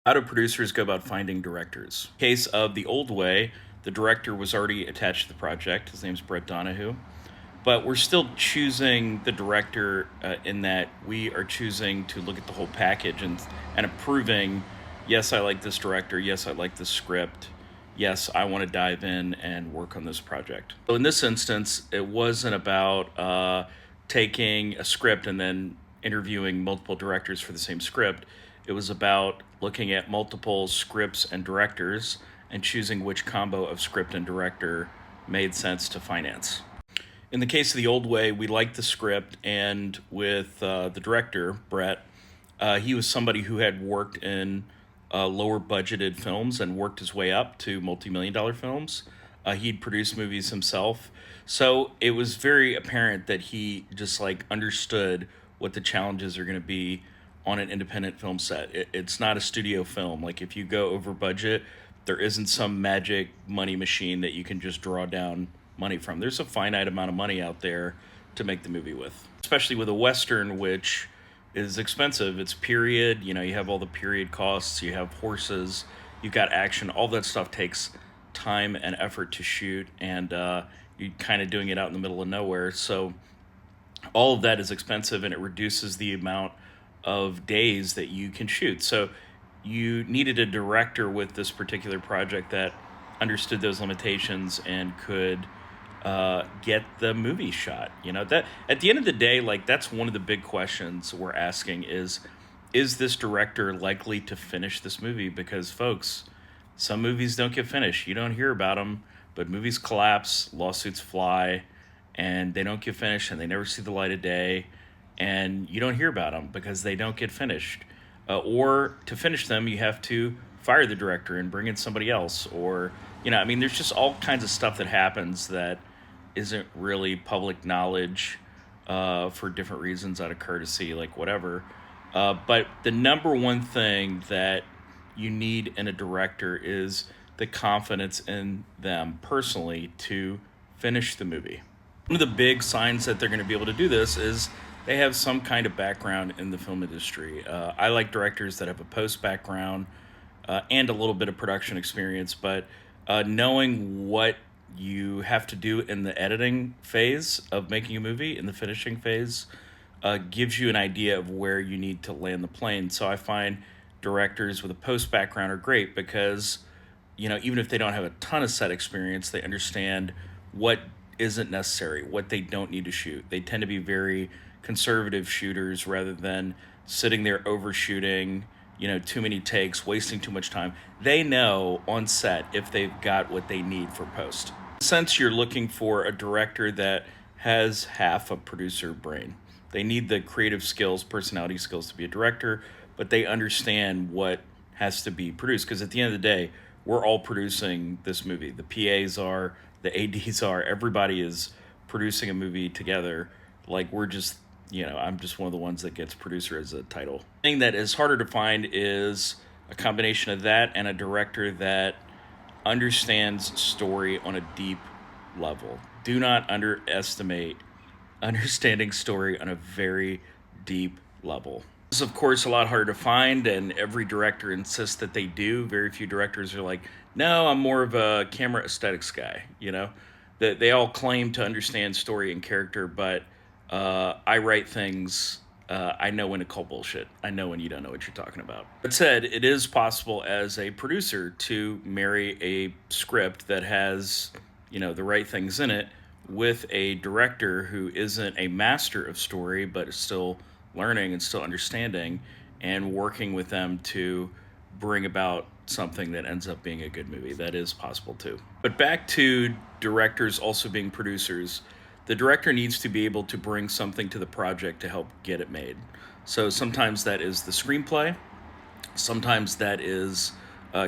How do producers go about finding directors? In case of The Old Way, the director was already attached to the project. His name's Brett Donahue. But we're still choosing the director in that we are choosing to look at the whole package and approving, yes, I like this director. Yes, I like this script. Yes, I want to dive in and work on this project. So in this instance, it wasn't about taking a script and then interviewing multiple directors for the same script. It was about looking at multiple scripts and directors and choosing which combo of script and director made sense to finance. In the case of The Old Way, we liked the script, and with the director, Brett, he was somebody who had worked in lower budgeted films and worked his way up to multi-million dollar films. He'd produced movies himself. So it was very apparent that he just like understood what the challenges are going to be on an independent film set. It's not a studio film. Like if you go over budget, there isn't some magic money machine that you can just draw down money from. There's a finite amount of money out there to make the movie with, especially with a Western, which is expensive. It's period. You know, you have all the period costs, you have horses, you've got action. All that stuff takes time and effort to shoot, and you're kind of doing it out in the middle of nowhere. So all of that is expensive, and it reduces the amount of days that you can shoot. So you needed a director with this particular project that understood those limitations and could get the movie shot. You know, that at the end of the day, like that's one of the big questions we're asking is this director likely to finish this movie? Because folks, some movies don't get finished. You don't hear about them, but movies collapse, lawsuits fly, and they don't get finished, and they never see the light of day, and you don't hear about them because they don't get finished. Or to finish them, you have to fire the director and bring in somebody else, or you know, I mean, there's just all kinds of stuff that happens that isn't really public knowledge for different reasons out of courtesy, like whatever. But the number one thing that you need in a director is the confidence in them personally to finish the movie. One of the big signs that they're going to be able to do this is they have some kind of background in the film industry. I like directors that have a post background and a little bit of production experience, but knowing what you have to do in the editing phase of making a movie, in the finishing phase, gives you an idea of where you need to land the plane. So I find directors with a post background are great because, you know, even if they don't have a ton of set experience, they understand what isn't necessary, what they don't need to shoot. They tend to be very conservative shooters rather than sitting there overshooting, you know, too many takes, wasting too much time. They know on set if they've got what they need for post. Since you're looking for a director that has half a producer brain, they need the creative skills, personality skills to be a director, but they understand what has to be produced. Because at the end of the day, we're all producing this movie. The PAs are, the ADs are, everybody is producing a movie together. Like we're just, you know, I'm just one of the ones that gets producer as a title. The thing that is harder to find is a combination of that and a director that understands story on a deep level. Do not underestimate understanding story on a very deep level. This is, of course, a lot harder to find, and every director insists that they do. Very few directors are like, no, I'm more of a camera aesthetics guy, you know? They all claim to understand story and character, but I write things. I know when to call bullshit. I know when you don't know what you're talking about. That said, it is possible as a producer to marry a script that has, you know, the right things in it with a director who isn't a master of story, but is still learning and still understanding and working with them to bring about something that ends up being a good movie. That is possible too. But back to directors also being producers, the director needs to be able to bring something to the project to help get it made. So sometimes that is the screenplay, sometimes that is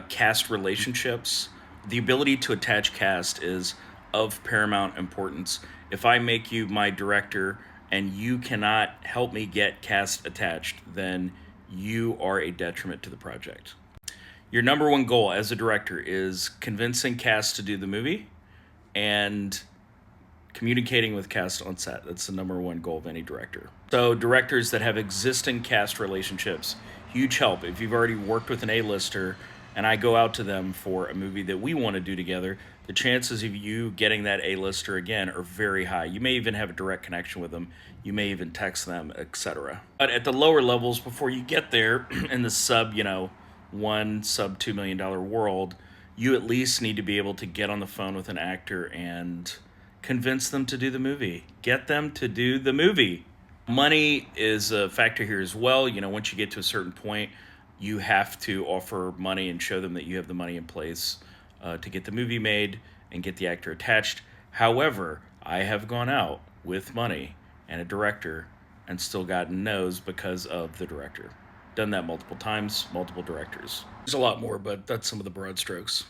cast relationships. The ability to attach cast is of paramount importance. If I make you my director and you cannot help me get cast attached, then you are a detriment to the project. Your number one goal as a director is convincing cast to do the movie and communicating with cast on set. That's the number one goal of any director. So directors that have existing cast relationships, Huge help. If you've already worked with an A-lister and I go out to them for a movie that we want to do together, the chances of you getting that A-lister again are very high. You may even have a direct connection with them. You may even text them, etc. But at the lower levels, before you get there, in the sub, sub $2 million world, you at least need to be able to get on the phone with an actor and convince them to do the movie. Get them to do the movie. Money is a factor here as well. Once you get to a certain point, you have to offer money and show them that you have the money in place to get the movie made and get the actor attached. However, I have gone out with money and a director and still gotten no's because of the director. Done that multiple times, multiple directors. There's a lot more, but that's some of the broad strokes.